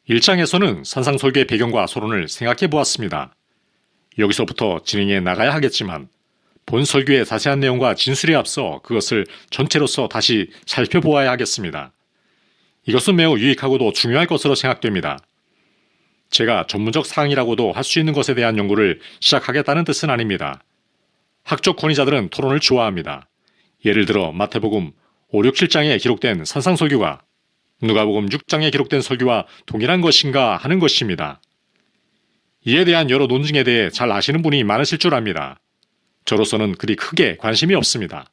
1장에서는 산상설교의 배경과 서론을 생각해 보았습니다. 여기서부터 진행해 나가야 하겠지만 본 설교의 자세한 내용과 진술에 앞서 그것을 전체로서 다시 살펴보아야 하겠습니다. 이것은 매우 유익하고도 중요할 것으로 생각됩니다. 제가 전문적 사항이라고도 할 수 있는 것에 대한 연구를 시작하겠다는 뜻은 아닙니다. 학적 권위자들은 토론을 좋아합니다. 예를 들어 마태복음 5, 6, 7장에 기록된 산상설교가 누가복음 6장에 기록된 설교와 동일한 것인가 하는 것입니다. 이에 대한 여러 논증에 대해 잘 아시는 분이 많으실 줄 압니다. 저로서는 그리 크게 관심이 없습니다.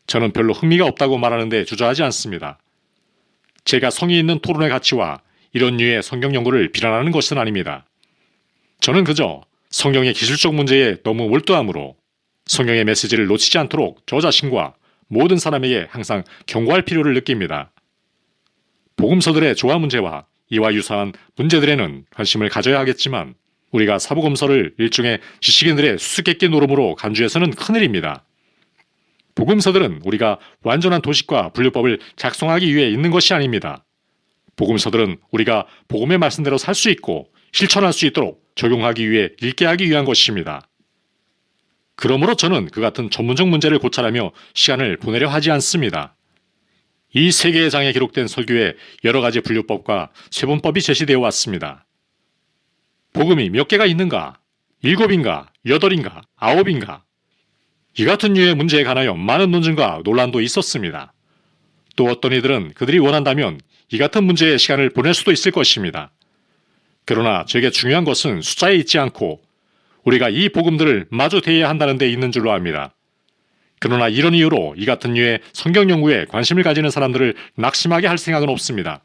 저는 별로 흥미가 없다고 말하는데 주저하지 않습니다. 제가 성의 있는 토론의 가치와 이런 류의 성경 연구를 비난하는 것은 아닙니다. 저는 그저 성경의 기술적 문제에 너무 몰두함으로 성경의 메시지를 놓치지 않도록 저 자신과 모든 사람에게 항상 경고할 필요를 느낍니다. 복음서들의 조화 문제와 이와 유사한 문제들에는 관심을 가져야 하겠지만 우리가 사복음서를 일종의 지식인들의 수수께끼 노름으로 간주해서는 큰일입니다. 복음서들은 우리가 완전한 도식과 분류법을 작성하기 위해 있는 것이 아닙니다. 복음서들은 우리가 복음의 말씀대로 살 수 있고 실천할 수 있도록 적용하기 위해 읽게 하기 위한 것입니다. 그러므로 저는 그 같은 전문적 문제를 고찰하며 시간을 보내려 하지 않습니다. 이 세 개의 장에 기록된 설교에 여러 가지 분류법과 세분법이 제시되어 왔습니다. 복음이 몇 개가 있는가? 7인가? 8인가? 9인가? 이 같은 류의 문제에 관하여 많은 논증과 논란도 있었습니다. 또 어떤 이들은 그들이 원한다면 이 같은 문제에 시간을 보낼 수도 있을 것입니다. 그러나 제게 중요한 것은 숫자에 있지 않고 우리가 이 복음들을 마주 대해야 한다는 데 있는 줄로 압니다. 그러나 이런 이유로 이 같은 류의 성경 연구에 관심을 가지는 사람들을 낙심하게 할 생각은 없습니다.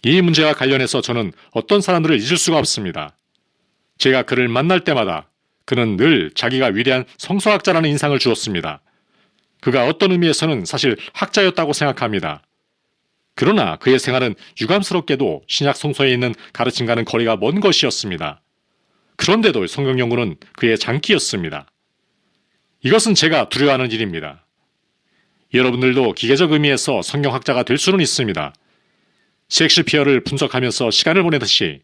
이 문제와 관련해서 저는 어떤 사람들을 잊을 수가 없습니다. 제가 그를 만날 때마다 그는 늘 자기가 위대한 성서학자라는 인상을 주었습니다. 그가 어떤 의미에서는 사실 학자였다고 생각합니다. 그러나 그의 생활은 유감스럽게도 신약 성서에 있는 가르침과는 거리가 먼 것이었습니다. 그런데도 성경 연구는 그의 장기였습니다. 이것은 제가 두려워하는 일입니다. 여러분들도 기계적 의미에서 성경학자가 될 수는 있습니다. 셰익스피어를 분석하면서 시간을 보내듯이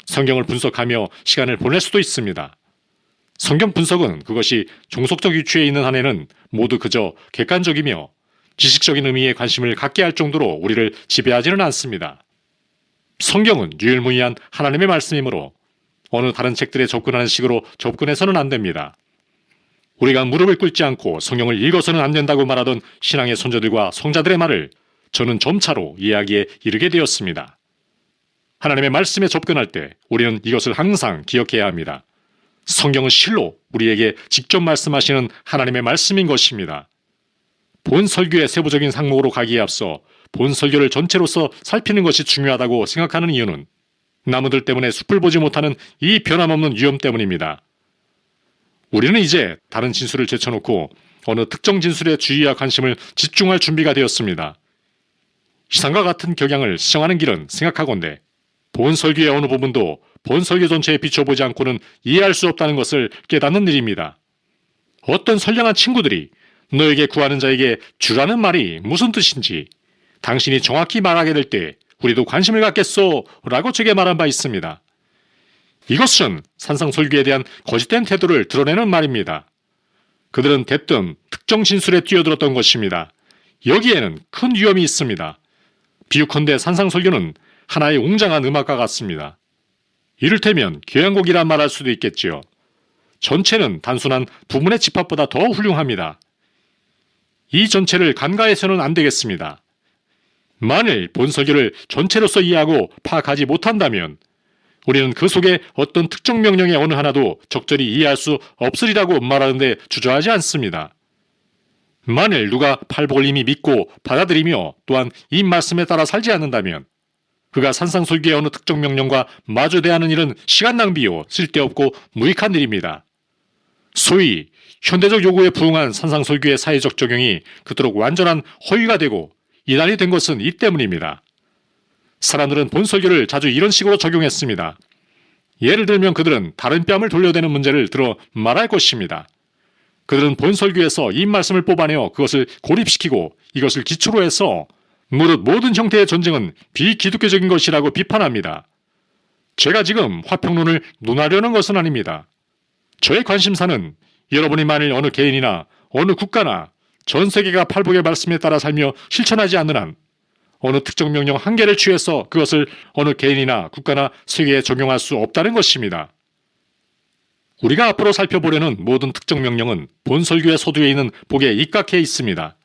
성경을 분석하며 시간을 보낼 수도 있습니다. 성경 분석은 그것이 종속적 위치에 있는 한에는 모두 그저 객관적이며 지식적인 의미에 관심을 갖게 할 정도로 우리를 지배하지는 않습니다. 성경은 유일무이한 하나님의 말씀이므로 어느 다른 책들에 접근하는 식으로 접근해서는 안 됩니다. 우리가 무릎을 꿇지 않고 성경을 읽어서는 안 된다고 말하던 신앙의 선조들과 성자들의 말을 저는 점차로 이해하기에 이르게 되었습니다. 하나님의 말씀에 접근할 때 우리는 이것을 항상 기억해야 합니다. 성경은 실로 우리에게 직접 말씀하시는 하나님의 말씀인 것입니다. 본 설교의 세부적인 상목으로 가기에 앞서 본 설교를 전체로서 살피는 것이 중요하다고 생각하는 이유는 나무들 때문에 숲을 보지 못하는 이 변함없는 위험 때문입니다. 우리는 이제 다른 진술을 제쳐놓고 어느 특정 진술에 주의와 관심을 집중할 준비가 되었습니다. 이상과 같은 격양을 시정하는 길은 생각하건대 본 설교의 어느 부분도 본 설교 전체에 비춰보지 않고는 이해할 수 없다는 것을 깨닫는 일입니다. 어떤 선량한 친구들이 너에게 구하는 자에게 주라는 말이 무슨 뜻인지 당신이 정확히 말하게 될 때 우리도 관심을 갖겠소 라고 제게 말한 바 있습니다. 이것은 산상설교에 대한 거짓된 태도를 드러내는 말입니다. 그들은 대뜸 특정 진술에 뛰어들었던 것입니다. 여기에는 큰 위험이 있습니다. 비유컨대 산상설교는 하나의 웅장한 음악과 같습니다. 이를테면 교향곡이란 말할 수도 있겠지요. 전체는 단순한 부분의 집합보다 더 훌륭합니다. 이 전체를 간과해서는 안 되겠습니다. 만일 본 설교를 전체로서 이해하고 파악하지 못한다면 우리는 그 속에 어떤 특정 명령의 어느 하나도 적절히 이해할 수 없으리라고 말하는데 주저하지 않습니다. 만일 누가 팔복을 이미 믿고 받아들이며 또한 이 말씀에 따라 살지 않는다면 그가 산상설교의 어느 특정 명령과 마주 대하는 일은 시간 낭비요 쓸데없고 무익한 일입니다. 소위 현대적 요구에 부응한 산상설교의 사회적 적용이 그토록 완전한 허위가 되고 이단이 된 것은 이 때문입니다. 사람들은 본 설교를 자주 이런 식으로 적용했습니다. 예를 들면 그들은 다른 뺨을 돌려대는 문제를 들어 말할 것입니다. 그들은 본 설교에서 이 말씀을 뽑아내어 그것을 고립시키고 이것을 기초로 해서 무릇 모든 형태의 전쟁은 비기독교적인 것이라고 비판합니다. 제가 지금 화평론을 논하려는 것은 아닙니다. 저의 관심사는 여러분이 만일 어느 개인이나 어느 국가나 전 세계가 팔복의 말씀에 따라 살며 실천하지 않는 한 어느 특정 명령 한 개를 취해서 그것을 어느 개인이나 국가나 세계에 적용할 수 없다는 것입니다. 우리가 앞으로 살펴보려는 모든 특정 명령은 본 설교의 서두에 있는 복에 입각해 있습니다.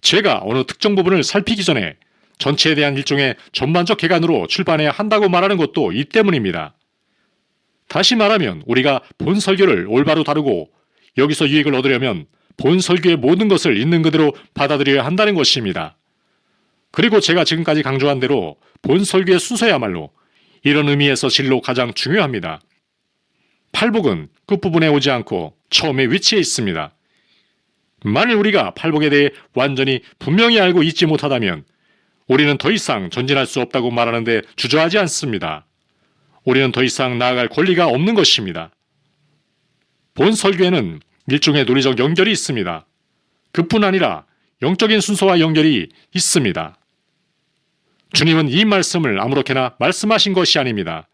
제가 어느 특정 부분을 살피기 전에 전체에 대한 일종의 전반적 개관으로 출판해야 한다고 말하는 것도 이 때문입니다. 다시 말하면 우리가 본 설교를 올바로 다루고 여기서 유익을 얻으려면 본 설교의 모든 것을 있는 그대로 받아들여야 한다는 것입니다. 그리고 제가 지금까지 강조한 대로 본 설교의 순서야말로 이런 의미에서 진로 가장 중요합니다. 팔복은 끝부분에 오지 않고 처음에 위치해 있습니다. 만일 우리가 팔복에 대해 완전히 분명히 알고 있지 못하다면 우리는 더 이상 전진할 수 없다고 말하는데 주저하지 않습니다. 우리는 더 이상 나아갈 권리가 없는 것입니다. 본 설교에는 일종의 논리적 연결이 있습니다. 그뿐 아니라 영적인 순서와 연결이 있습니다. 주님은 이 말씀을 아무렇게나 말씀하신 것이 아닙니다.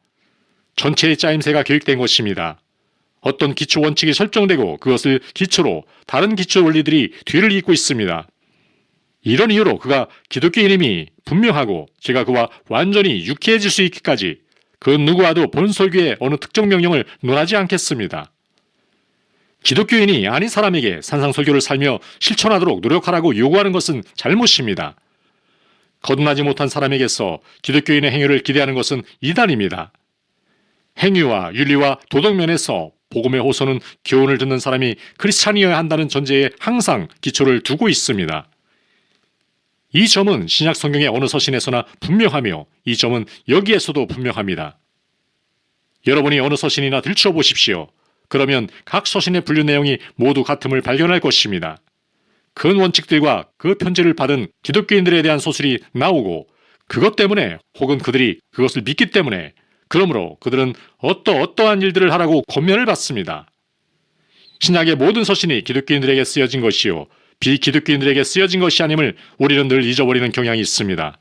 전체의 짜임새가 계획된 것입니다. 어떤 기초 원칙이 설정되고 그것을 기초로 다른 기초 원리들이 뒤를 잇고 있습니다. 이런 이유로 그가 기독교인임이 분명하고 제가 그와 완전히 유쾌해질 수 있기까지 그 누구와도 본 설교의 어느 특정 명령을 논하지 않겠습니다. 기독교인이 아닌 사람에게 산상설교를 살며 실천하도록 노력하라고 요구하는 것은 잘못입니다. 거듭나지 못한 사람에게서 기독교인의 행위를 기대하는 것은 이단입니다. 행위와 윤리와 도덕 면에서 복음의 호소는 교훈을 듣는 사람이 크리스찬이어야 한다는 전제에 항상 기초를 두고 있습니다. 이 점은 신약 성경의 어느 서신에서나 분명하며 이 점은 여기에서도 분명합니다. 여러분이 어느 서신이나 들추어 보십시오. 그러면 각 서신의 분류 내용이 모두 같음을 발견할 것입니다. 큰 원칙들과 그 편지를 받은 기독교인들에 대한 소설이 나오고 그것 때문에 혹은 그들이 그것을 믿기 때문에 그러므로 그들은 어떠한 일들을 하라고 권면을 받습니다. 신약의 모든 서신이 기독교인들에게 쓰여진 것이요 비기독교인들에게 쓰여진 것이 아님을 우리는 늘 잊어버리는 경향이 있습니다.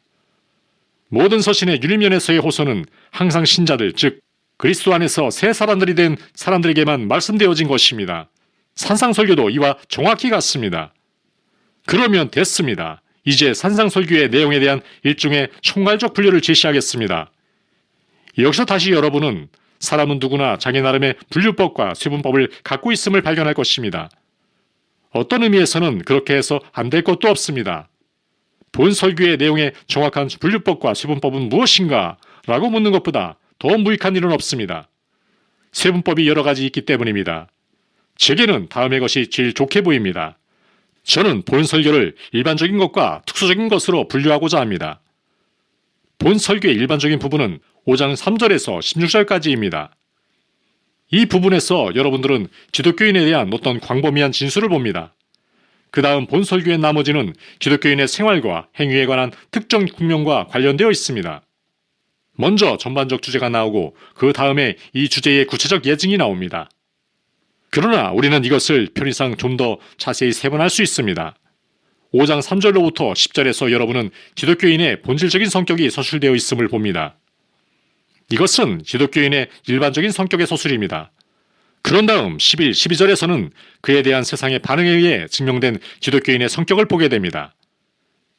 모든 서신의 윤리면에서의 호소는 항상 신자들, 즉 그리스도 안에서 새 사람들이 된 사람들에게만 말씀되어진 것입니다. 산상설교도 이와 정확히 같습니다. 그러면 됐습니다. 이제 산상설교의 내용에 대한 일종의 총괄적 분류를 제시하겠습니다. 여기서 다시 여러분은 사람은 누구나 자기 나름의 분류법과 쇄분법을 갖고 있음을 발견할 것입니다. 어떤 의미에서는 그렇게 해서 안 될 것도 없습니다. 본 설교의 내용의 정확한 분류법과 쇄분법은 무엇인가? 라고 묻는 것보다 더 무익한 일은 없습니다. 쇄분법이 여러 가지 있기 때문입니다. 제게는 다음의 것이 제일 좋게 보입니다. 저는 본 설교를 일반적인 것과 특수적인 것으로 분류하고자 합니다. 본 설교의 일반적인 부분은 5장 3절에서 16절까지입니다. 이 부분에서 여러분들은 기독교인에 대한 어떤 광범위한 진술을 봅니다. 그 다음 본 설교의 나머지는 기독교인의 생활과 행위에 관한 특정 국면과 관련되어 있습니다. 먼저 전반적 주제가 나오고 그 다음에 이 주제의 구체적 예증이 나옵니다. 그러나 우리는 이것을 편의상 좀 더 자세히 세분할 수 있습니다. 5장 3절로부터 10절에서 여러분은 기독교인의 본질적인 성격이 서술되어 있음을 봅니다. 이것은 기독교인의 일반적인 성격의 서술입니다. 그런 다음 11, 12절에서는 그에 대한 세상의 반응에 의해 증명된 기독교인의 성격을 보게 됩니다.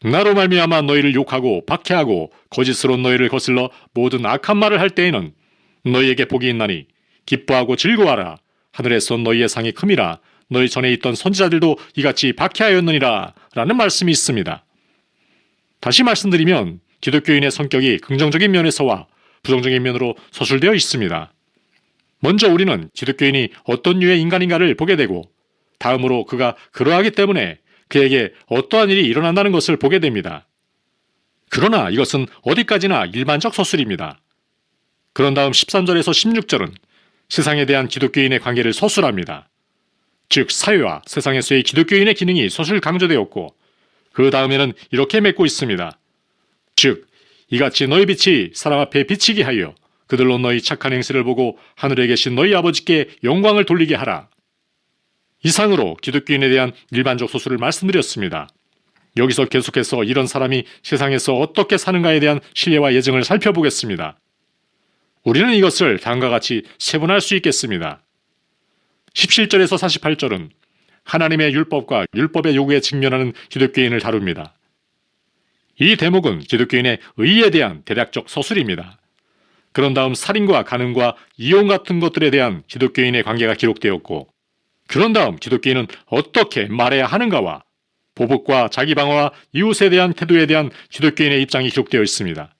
나로 말미암아 너희를 욕하고 박해하고 거짓으로 너희를 거슬러 모든 악한 말을 할 때에는 너희에게 복이 있나니 기뻐하고 즐거워하라. 하늘에서 너희의 상이 큼이라. 너희 전에 있던 선지자들도 이같이 박해하였느니라. 라는 말씀이 있습니다. 다시 말씀드리면 기독교인의 성격이 긍정적인 면에서와 부정적인 면으로 서술되어 있습니다. 먼저 우리는 기독교인이 어떤 류의 인간인가를 보게 되고 다음으로 그가 그러하기 때문에 그에게 어떠한 일이 일어난다는 것을 보게 됩니다. 그러나 이것은 어디까지나 일반적 서술입니다. 그런 다음 13절에서 16절은 세상에 대한 기독교인의 관계를 서술합니다. 즉 사회와 세상에서의 기독교인의 기능이 서술 강조되었고 그 다음에는 이렇게 맺고 있습니다. 즉 이같이 너희 빛이 사람 앞에 비치게 하여 그들로 너희 착한 행실을 보고 하늘에 계신 너희 아버지께 영광을 돌리게 하라. 이상으로 기독교인에 대한 일반적 소술을 말씀드렸습니다. 여기서 계속해서 이런 사람이 세상에서 어떻게 사는가에 대한 신뢰와 예증을 살펴보겠습니다. 우리는 이것을 다음과 같이 세분할 수 있겠습니다. 17절에서 48절은 하나님의 율법과 율법의 요구에 직면하는 기독교인을 다룹니다. 이 대목은 기독교인의 의에 대한 대략적 서술입니다. 그런 다음 살인과 간음과 이용 같은 것들에 대한 기독교인의 관계가 기록되었고, 그런 다음 기독교인은 어떻게 말해야 하는가와 보복과 자기 방어와 이웃에 대한 태도에 대한 기독교인의 입장이 기록되어 있습니다.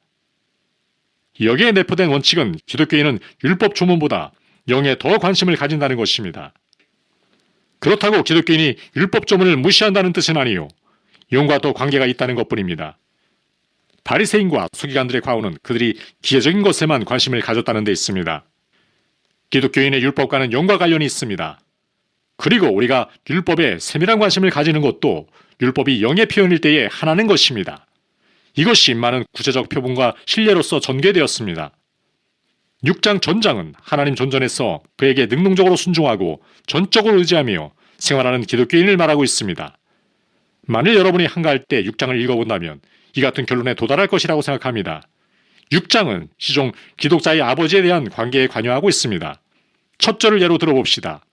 여기에 내포된 원칙은 기독교인은 율법 조문보다 영에 더 관심을 가진다는 것입니다. 그렇다고 기독교인이 율법 조문을 무시한다는 뜻은 아니요, 영과 더 관계가 있다는 것뿐입니다. 바리새인과 서기관들의 과오는 그들이 기계적인 것에만 관심을 가졌다는 데 있습니다. 기독교인의 율법과는 영과 관련이 있습니다. 그리고 우리가 율법에 세밀한 관심을 가지는 것도 율법이 영의 표현일 때에 하나는 것입니다. 이것이 많은 구체적 표본과 신뢰로서 전개되었습니다. 6장 전장은 하나님 존전에서 그에게 능동적으로 순종하고 전적으로 의지하며 생활하는 기독교인을 말하고 있습니다. 만일 여러분이 한가할 때 6장을 읽어본다면 이 같은 결론에 도달할 것이라고 생각합니다. 6장은 시종 기독자의 아버지에 대한 관계에 관여하고 있습니다. 첫 절을 예로 들어봅시다.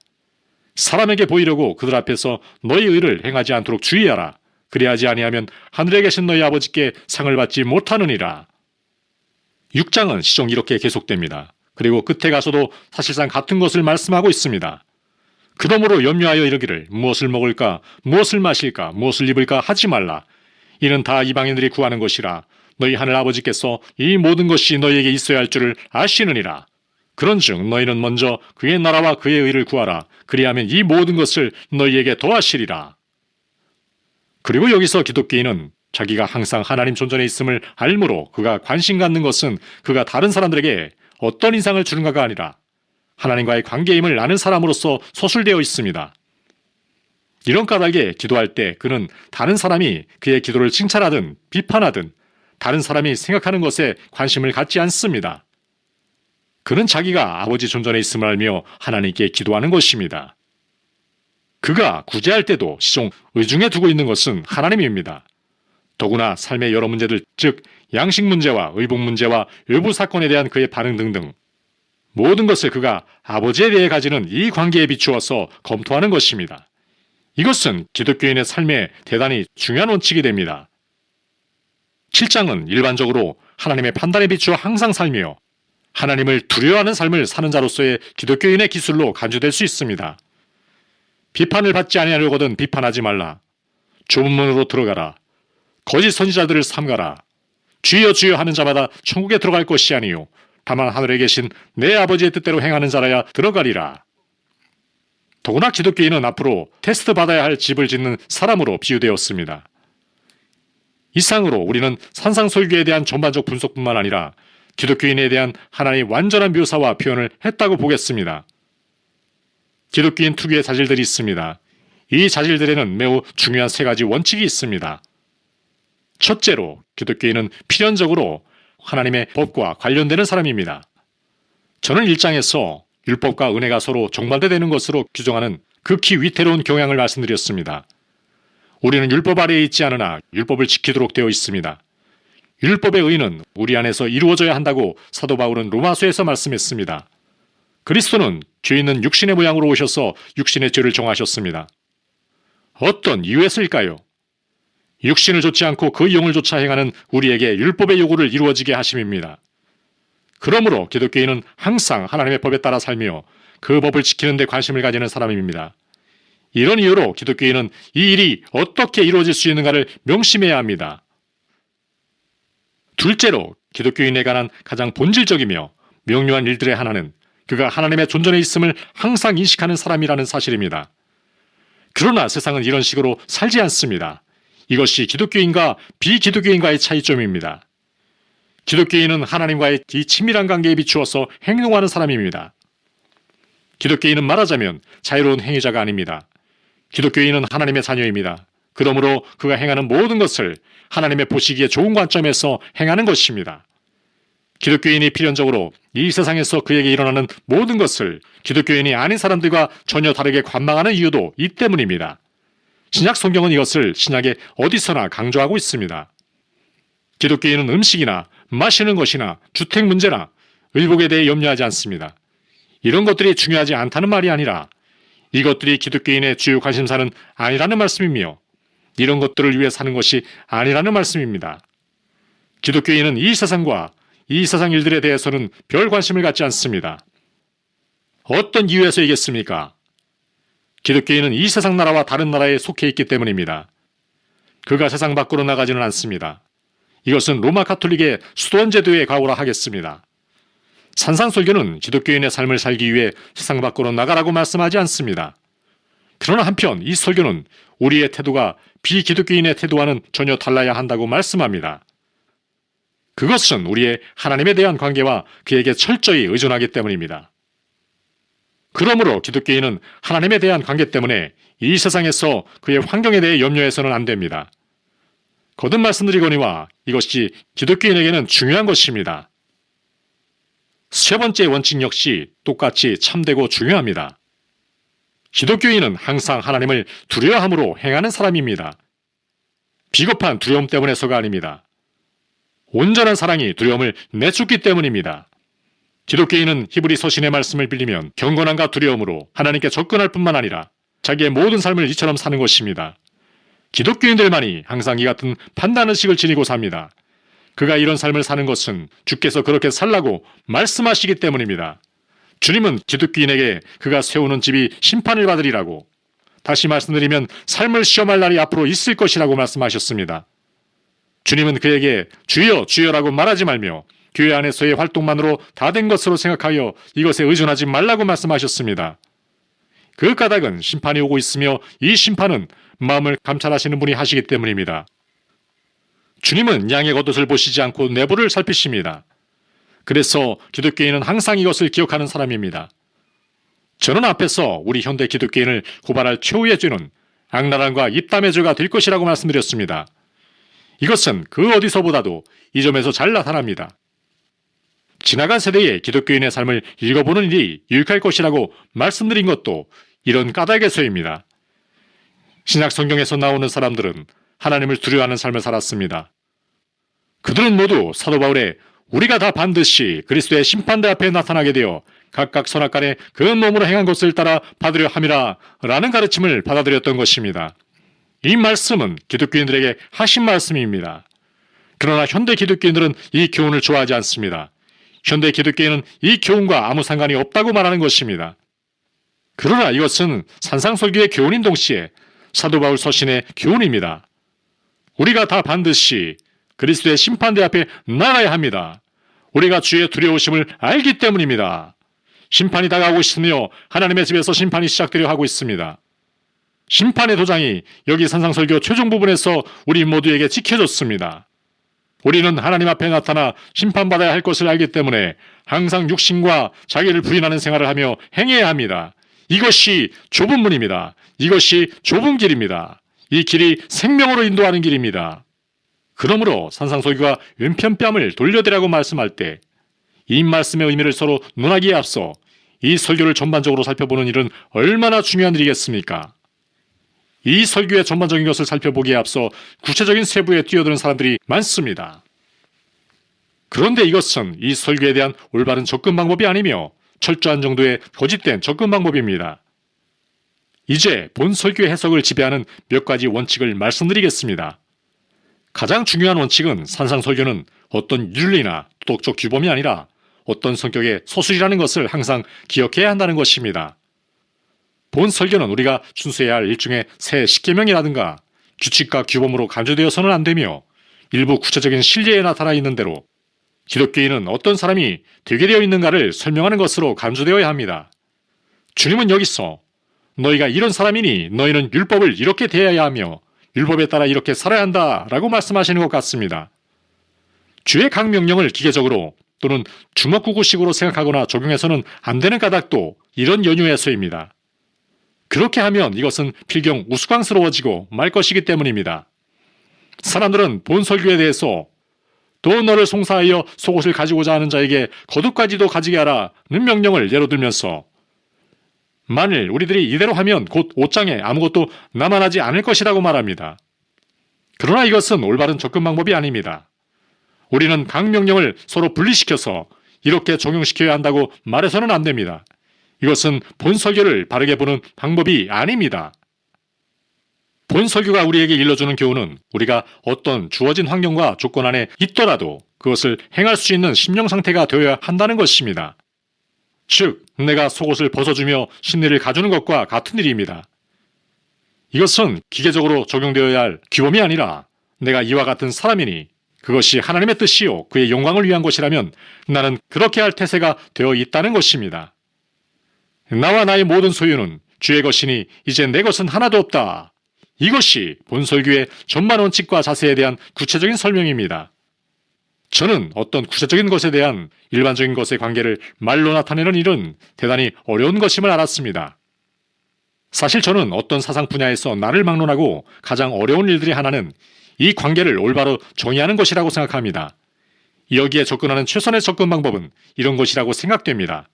사람에게 보이려고 그들 앞에서 너희 의를 행하지 않도록 주의하라. 그리하지 아니하면 하늘에 계신 너희 아버지께 상을 받지 못하느니라. 6장은 시종 이렇게 계속됩니다. 그리고 끝에 가서도 사실상 같은 것을 말씀하고 있습니다. 그러므로 염려하여 이르기를 무엇을 먹을까, 무엇을 마실까, 무엇을 입을까 하지 말라. 이는 다 이방인들이 구하는 것이라. 너희 하늘 아버지께서 이 모든 것이 너희에게 있어야 할 줄을 아시느니라. 그런즉 너희는 먼저 그의 나라와 그의 의를 구하라. 그리하면 이 모든 것을 너희에게 더하시리라. 그리고 여기서 기독교인은 자기가 항상 하나님 존전에 있음을 알므로 그가 관심 갖는 것은 그가 다른 사람들에게 어떤 인상을 주는가가 아니라 하나님과의 관계임을 아는 사람으로서 서술되어 있습니다. 이런 까닭에 기도할 때 그는 다른 사람이 그의 기도를 칭찬하든 비판하든 다른 사람이 생각하는 것에 관심을 갖지 않습니다. 그는 자기가 아버지 존전에 있음을 알며 하나님께 기도하는 것입니다. 그가 구제할 때도 시종 의중에 두고 있는 것은 하나님입니다. 더구나 삶의 여러 문제들, 즉 양식 문제와 의복 문제와 외부 사건에 대한 그의 반응 등등 모든 것을 그가 아버지에 대해 가지는 이 관계에 비추어서 검토하는 것입니다. 이것은 기독교인의 삶에 대단히 중요한 원칙이 됩니다. 7장은 일반적으로 하나님의 판단에 비추어 항상 살며 하나님을 두려워하는 삶을 사는 자로서의 기독교인의 기술로 간주될 수 있습니다. 비판을 받지 아니하려거든 비판하지 말라. 좁은 문으로 들어가라. 거짓 선지자들을 삼가라. 주여 주여 하는 자마다 천국에 들어갈 것이 아니요 다만 하늘에 계신 내 아버지의 뜻대로 행하는 자라야 들어가리라. 더구나 기독교인은 앞으로 테스트 받아야 할 집을 짓는 사람으로 비유되었습니다. 이상으로 우리는 산상설교에 대한 전반적 분석뿐만 아니라 기독교인에 대한 하나의 완전한 묘사와 표현을 했다고 보겠습니다. 기독교인 특유의 자질들이 있습니다. 이 자질들에는 매우 중요한 세 가지 원칙이 있습니다. 첫째로 기독교인은 필연적으로 하나님의 법과 관련되는 사람입니다. 저는 1장에서 율법과 은혜가 서로 정반대되는 것으로 규정하는 극히 위태로운 경향을 말씀드렸습니다. 우리는 율법 아래에 있지 않으나 율법을 지키도록 되어 있습니다. 율법의 의는 우리 안에서 이루어져야 한다고 사도 바울은 로마서에서 말씀했습니다. 그리스도는 죄 있는 육신의 모양으로 오셔서 육신의 죄를 정하셨습니다. 어떤 이유에서일까요? 육신을 좇지 않고 그 영을 좇아 행하는 우리에게 율법의 요구를 이루어지게 하심입니다. 그러므로 기독교인은 항상 하나님의 법에 따라 살며 그 법을 지키는 데 관심을 가지는 사람입니다. 이런 이유로 기독교인은 이 일이 어떻게 이루어질 수 있는가를 명심해야 합니다. 둘째로 기독교인에 관한 가장 본질적이며 명료한 일들의 하나는 그가 하나님의 존전에 있음을 항상 인식하는 사람이라는 사실입니다. 그러나 세상은 이런 식으로 살지 않습니다. 이것이 기독교인과 비기독교인과의 차이점입니다. 기독교인은 하나님과의 이 친밀한 관계에 비추어서 행동하는 사람입니다. 기독교인은 말하자면 자유로운 행위자가 아닙니다. 기독교인은 하나님의 자녀입니다. 그러므로 그가 행하는 모든 것을 하나님의 보시기에 좋은 관점에서 행하는 것입니다. 기독교인이 필연적으로 이 세상에서 그에게 일어나는 모든 것을 기독교인이 아닌 사람들과 전혀 다르게 관망하는 이유도 이 때문입니다. 신약 성경은 이것을 신약에 어디서나 강조하고 있습니다. 기독교인은 음식이나 마시는 것이나 주택 문제나 의복에 대해 염려하지 않습니다. 이런 것들이 중요하지 않다는 말이 아니라 이것들이 기독교인의 주요 관심사는 아니라는 말씀이며 이런 것들을 위해 사는 것이 아니라는 말씀입니다. 기독교인은 이 세상과 이 세상 일들에 대해서는 별 관심을 갖지 않습니다. 어떤 이유에서이겠습니까? 기독교인은 이 세상 나라와 다른 나라에 속해 있기 때문입니다. 그가 세상 밖으로 나가지는 않습니다. 이것은 로마 가톨릭의 수도원 제도의 과오라 하겠습니다. 산상설교는 기독교인의 삶을 살기 위해 세상 밖으로 나가라고 말씀하지 않습니다. 그러나 한편 이 설교는 우리의 태도가 비기독교인의 태도와는 전혀 달라야 한다고 말씀합니다. 그것은 우리의 하나님에 대한 관계와 그에게 철저히 의존하기 때문입니다. 그러므로 기독교인은 하나님에 대한 관계 때문에 이 세상에서 그의 환경에 대해 염려해서는 안 됩니다. 거듭 말씀드리거니와 이것이 기독교인에게는 중요한 것입니다. 세 번째 원칙 역시 똑같이 참되고 중요합니다. 기독교인은 항상 하나님을 두려워함으로 행하는 사람입니다. 비겁한 두려움 때문에서가 아닙니다. 온전한 사랑이 두려움을 내쫓기 때문입니다. 기독교인은 히브리 서신의 말씀을 빌리면 경건함과 두려움으로 하나님께 접근할 뿐만 아니라 자기의 모든 삶을 이처럼 사는 것입니다. 기독교인들만이 항상 이 같은 판단의식을 지니고 삽니다. 그가 이런 삶을 사는 것은 주께서 그렇게 살라고 말씀하시기 때문입니다. 주님은 기독교인에게 그가 세우는 집이 심판을 받으리라고, 다시 말씀드리면 삶을 시험할 날이 앞으로 있을 것이라고 말씀하셨습니다. 주님은 그에게 주여 주여라고 말하지 말며 교회 안에서의 활동만으로 다 된 것으로 생각하여 이것에 의존하지 말라고 말씀하셨습니다. 그 까닭은 심판이 오고 있으며 이 심판은 마음을 감찰하시는 분이 하시기 때문입니다. 주님은 양의 겉옷을 보시지 않고 내부를 살피십니다. 그래서 기독교인은 항상 이것을 기억하는 사람입니다. 저는 앞에서 우리 현대 기독교인을 고발할 최후의 죄는 악랄함과 입담의 죄가 될 것이라고 말씀드렸습니다. 이것은 그 어디서보다도 이 점에서 잘 나타납니다. 지나간 세대의 기독교인의 삶을 읽어보는 일이 유익할 것이라고 말씀드린 것도 이런 까닭에서입니다. 신약 성경에서 나오는 사람들은 하나님을 두려워하는 삶을 살았습니다. 그들은 모두 사도 바울의 우리가 다 반드시 그리스도의 심판대 앞에 나타나게 되어 각각 선악간에 그 몸으로 행한 것을 따라 받으려 함이라 라는 가르침을 받아들였던 것입니다. 이 말씀은 기독교인들에게 하신 말씀입니다. 그러나 현대 기독교인들은 이 교훈을 좋아하지 않습니다. 현대 기독교인은 이 교훈과 아무 상관이 없다고 말하는 것입니다. 그러나 이것은 산상설교의 교훈인 동시에 사도 바울 서신의 교훈입니다. 우리가 다 반드시 그리스도의 심판대 앞에 나가야 합니다. 우리가 주의 두려우심을 알기 때문입니다. 심판이 다가오고 있으며 하나님의 집에서 심판이 시작되려 하고 있습니다. 심판의 도장이 여기 산상설교 최종 부분에서 우리 모두에게 지켜졌습니다. 우리는 하나님 앞에 나타나 심판받아야 할 것을 알기 때문에 항상 육신과 자기를 부인하는 생활을 하며 행해야 합니다. 이것이 좁은 문입니다. 이것이 좁은 길입니다. 이 길이 생명으로 인도하는 길입니다. 그러므로 산상설교가 왼편뺨을 돌려대라고 말씀할 때 이 말씀의 의미를 서로 논하기에 앞서 이 설교를 전반적으로 살펴보는 일은 얼마나 중요한 일이겠습니까? 이 설교의 전반적인 것을 살펴보기에 앞서 구체적인 세부에 뛰어드는 사람들이 많습니다. 그런데 이것은 이 설교에 대한 올바른 접근 방법이 아니며 철저한 정도의 거짓된 접근 방법입니다. 이제 본 설교의 해석을 지배하는 몇 가지 원칙을 말씀드리겠습니다. 가장 중요한 원칙은 산상설교는 어떤 윤리나 도덕적 규범이 아니라 어떤 성격의 서술이라는 것을 항상 기억해야 한다는 것입니다. 본 설교는 우리가 준수해야 할 일종의 새 십계명이라든가 규칙과 규범으로 간주되어서는 안 되며 일부 구체적인 실리에 나타나 있는 대로 기독교인은 어떤 사람이 되게 되어 있는가를 설명하는 것으로 간주되어야 합니다. 주님은 여기서 너희가 이런 사람이니 너희는 율법을 이렇게 대해야 하며 율법에 따라 이렇게 살아야 한다라고 말씀하시는 것 같습니다. 주의 각 명령을 기계적으로 또는 주먹구구식으로 생각하거나 적용해서는 안 되는 까닭도 이런 연유에서입니다. 그렇게 하면 이것은 필경 우스꽝스러워지고 말 것이기 때문입니다. 사람들은 본 설교에 대해서 또 너를 송사하여 속옷을 가지고자 하는 자에게 겉옷까지도 가지게 하라는 명령을 예로 들면서 만일 우리들이 이대로 하면 곧 옷장에 아무것도 남아나지 않을 것이라고 말합니다. 그러나 이것은 올바른 접근 방법이 아닙니다. 우리는 각 명령을 서로 분리시켜서 이렇게 적용시켜야 한다고 말해서는 안 됩니다. 이것은 본 설교를 바르게 보는 방법이 아닙니다. 본 설교가 우리에게 일러주는 교훈은 우리가 어떤 주어진 환경과 조건 안에 있더라도 그것을 행할 수 있는 심령 상태가 되어야 한다는 것입니다. 즉, 내가 속옷을 벗어주며 심리를 가주는 것과 같은 일입니다. 이것은 기계적으로 적용되어야 할 규범이 아니라 내가 이와 같은 사람이니 그것이 하나님의 뜻이요 그의 영광을 위한 것이라면 나는 그렇게 할 태세가 되어 있다는 것입니다. 나와 나의 모든 소유는 주의 것이니 이제 내 것은 하나도 없다. 이것이 본설교의 전반 원칙과 자세에 대한 구체적인 설명입니다. 저는 어떤 구체적인 것에 대한 일반적인 것의 관계를 말로 나타내는 일은 대단히 어려운 것임을 알았습니다. 사실 저는 어떤 사상 분야에서 나를 막론하고 가장 어려운 일들이 하나는 이 관계를 올바로 정의하는 것이라고 생각합니다. 여기에 접근하는 최선의 접근 방법은 이런 것이라고 생각됩니다.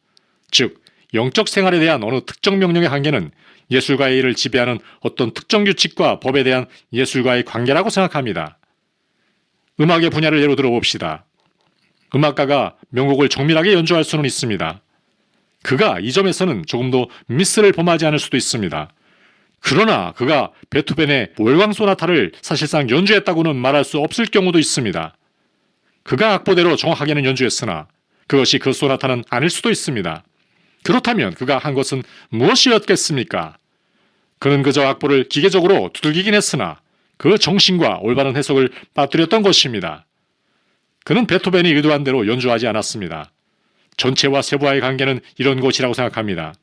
즉, 영적 생활에 대한 어느 특정 명령의 관계는 예술가의 일을 지배하는 어떤 특정 규칙과 법에 대한 예술가의 관계라고 생각합니다. 음악의 분야를 예로 들어봅시다. 음악가가 명곡을 정밀하게 연주할 수는 있습니다. 그가 이 점에서는 조금도 미스를 범하지 않을 수도 있습니다. 그러나 그가 베토벤의 월광 소나타를 사실상 연주했다고는 말할 수 없을 경우도 있습니다. 그가 악보대로 정확하게는 연주했으나 그것이 그 소나타는 아닐 수도 있습니다. 그렇다면 그가 한 것은 무엇이었겠습니까? 그는 그저 악보를 기계적으로 두들기긴 했으나 그 정신과 올바른 해석을 빠뜨렸던 것입니다. 그는 베토벤이 의도한 대로 연주하지 않았습니다. 전체와 세부와의 관계는 이런 것이라고 생각합니다.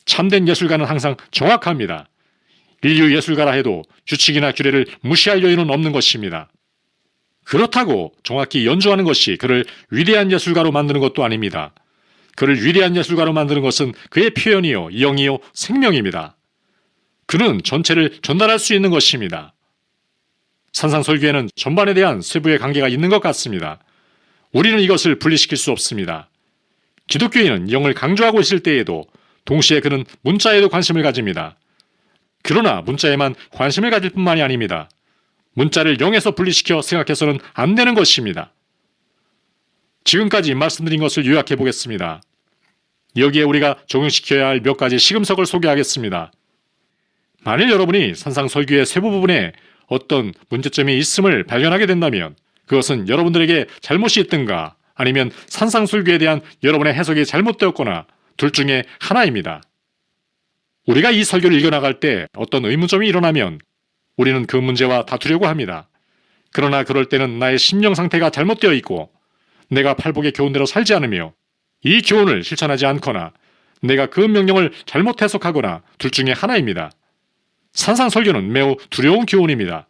참된 예술가는 항상 정확합니다. 인류 예술가라 해도 규칙이나 규례를 무시할 여유는 없는 것입니다. 그렇다고 정확히 연주하는 것이 그를 위대한 예술가로 만드는 것도 아닙니다. 그를 위대한 예술가로 만드는 것은 그의 표현이요, 영이요, 생명입니다. 그는 전체를 전달할 수 있는 것입니다. 산상설교에는 전반에 대한 세부의 관계가 있는 것 같습니다. 우리는 이것을 분리시킬 수 없습니다. 기독교인은 영을 강조하고 있을 때에도 동시에 그는 문자에도 관심을 가집니다. 그러나 문자에만 관심을 가질 뿐만이 아닙니다. 문자를 영에서 분리시켜 생각해서는 안 되는 것입니다. 지금까지 말씀드린 것을 요약해 보겠습니다. 여기에 우리가 적용시켜야 할 몇 가지 시금석을 소개하겠습니다. 만일 여러분이 산상설교의 세부 부분에 어떤 문제점이 있음을 발견하게 된다면 그것은 여러분들에게 잘못이 있든가 아니면 산상설교에 대한 여러분의 해석이 잘못되었거나 둘 중에 하나입니다. 우리가 이 설교를 읽어나갈 때 어떤 의문점이 일어나면 우리는 그 문제와 다투려고 합니다. 그러나 그럴 때는 나의 심령 상태가 잘못되어 있고 내가 팔복의 교훈대로 살지 않으며 이 교훈을 실천하지 않거나 내가 그 명령을 잘못 해석하거나 둘 중에 하나입니다. 산상설교는 매우 두려운 교훈입니다.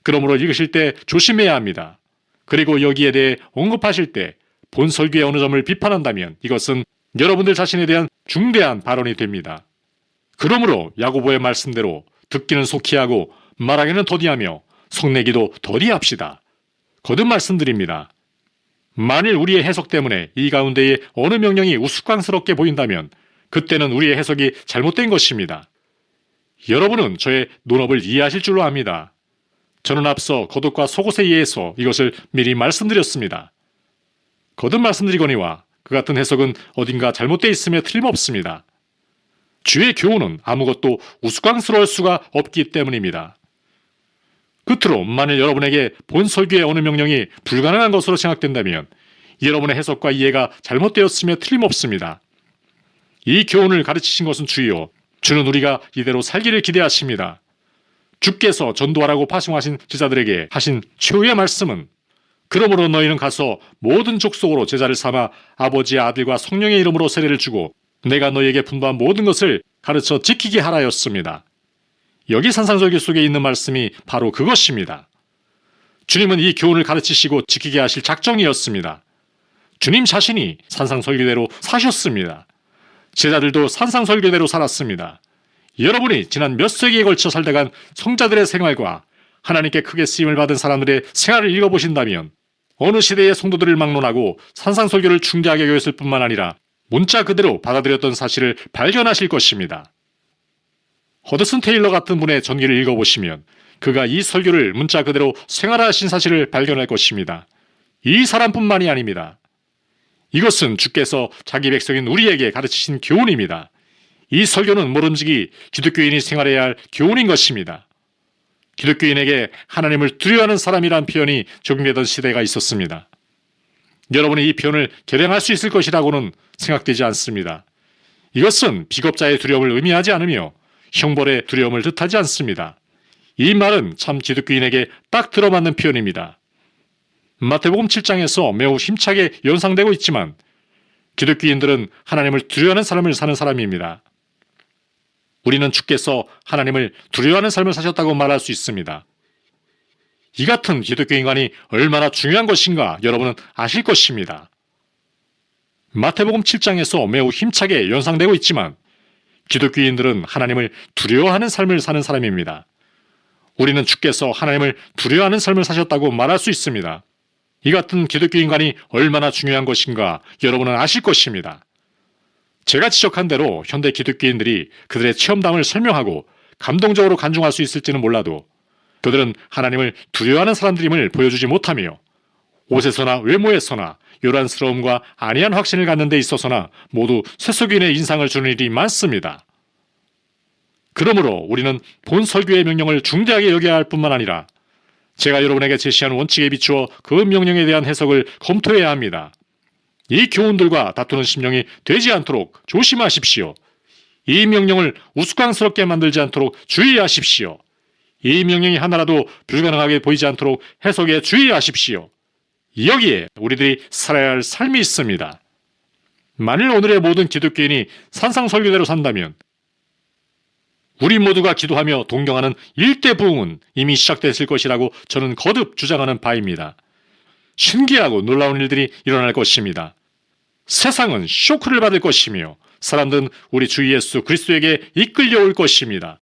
그러므로 읽으실 때 조심해야 합니다. 그리고 여기에 대해 언급하실 때 본 설교의 어느 점을 비판한다면 이것은 여러분들 자신에 대한 중대한 발언이 됩니다. 그러므로 야고보의 말씀대로 듣기는 속히 하고 말하기는 더디하며 성내기도 더디합시다. 거듭 말씀드립니다. 만일 우리의 해석 때문에 이 가운데에 어느 명령이 우스꽝스럽게 보인다면 그때는 우리의 해석이 잘못된 것입니다. 여러분은 저의 논업을 이해하실 줄로 압니다. 저는 앞서 겉옷과 속옷에 의해서 이것을 미리 말씀드렸습니다. 거듭 말씀드리거니와 그 같은 해석은 어딘가 잘못되어 있음에 틀림없습니다. 주의 교훈은 아무것도 우스꽝스러울 수가 없기 때문입니다. 끝으로 만일 여러분에게 본 설교의 어느 명령이 불가능한 것으로 생각된다면 여러분의 해석과 이해가 잘못되었음에 틀림없습니다. 이 교훈을 가르치신 것은 주요, 주는 우리가 이대로 살기를 기대하십니다. 주께서 전도하라고 파송하신 제자들에게 하신 최후의 말씀은 그러므로 너희는 가서 모든 족속으로 제자를 삼아 아버지의 아들과 성령의 이름으로 세례를 주고 내가 너희에게 분부한 모든 것을 가르쳐 지키게 하라였습니다. 여기 산상설교 속에 있는 말씀이 바로 그것입니다. 주님은 이 교훈을 가르치시고 지키게 하실 작정이었습니다. 주님 자신이 산상설교대로 사셨습니다. 제자들도 산상설교대로 살았습니다. 여러분이 지난 몇 세기에 걸쳐 살다간 성자들의 생활과 하나님께 크게 쓰임을 받은 사람들의 생활을 읽어보신다면 어느 시대의 성도들을 막론하고 산상설교를 중대하게 여겼을 뿐만 아니라 문자 그대로 받아들였던 사실을 발견하실 것입니다. 허드슨 테일러 같은 분의 전기를 읽어보시면 그가 이 설교를 문자 그대로 생활하신 사실을 발견할 것입니다. 이 사람뿐만이 아닙니다. 이것은 주께서 자기 백성인 우리에게 가르치신 교훈입니다. 이 설교는 모름지기 기독교인이 생활해야 할 교훈인 것입니다. 기독교인에게 하나님을 두려워하는 사람이란 표현이 적용되던 시대가 있었습니다. 여러분이 이 표현을 개량할 수 있을 것이라고는 생각되지 않습니다. 이것은 비겁자의 두려움을 의미하지 않으며 형벌의 두려움을 뜻하지 않습니다. 이 말은 참 기독교인에게 딱 들어맞는 표현입니다. 마태복음 7장에서 매우 힘차게 연상되고 있지만 기독교인들은 하나님을 두려워하는 삶을 사는 사람입니다. 우리는 주께서 하나님을 두려워하는 삶을 사셨다고 말할 수 있습니다. 이 같은 기독교인간이 얼마나 중요한 것인가 여러분은 아실 것입니다. 마태복음 7장에서 매우 힘차게 연상되고 있지만 기독교인들은 하나님을 두려워하는 삶을 사는 사람입니다. 우리는 주께서 하나님을 두려워하는 삶을 사셨다고 말할 수 있습니다. 이 같은 기독교인간이 얼마나 중요한 것인가 여러분은 아실 것입니다. 제가 지적한 대로 현대 기독교인들이 그들의 체험담을 설명하고 감동적으로 간증할 수 있을지는 몰라도 그들은 하나님을 두려워하는 사람들임을 보여주지 못하며 옷에서나 외모에서나 요란스러움과 안이한 확신을 갖는 데 있어서나 모두 세속인의 인상을 주는 일이 많습니다. 그러므로 우리는 본 설교의 명령을 중대하게 여겨야 할 뿐만 아니라 제가 여러분에게 제시한 원칙에 비추어 그 명령에 대한 해석을 검토해야 합니다. 이 교훈들과 다투는 심령이 되지 않도록 조심하십시오. 이 명령을 우스꽝스럽게 만들지 않도록 주의하십시오. 이 명령이 하나라도 불가능하게 보이지 않도록 해석에 주의하십시오. 여기에 우리들이 살아야 할 삶이 있습니다. 만일 오늘의 모든 기독교인이 산상설교대로 산다면 우리 모두가 기도하며 동경하는 일대 부흥은 이미 시작됐을 것이라고 저는 거듭 주장하는 바입니다. 신기하고 놀라운 일들이 일어날 것입니다. 세상은 쇼크를 받을 것이며 사람들은 우리 주 예수 그리스도에게 이끌려올 것입니다.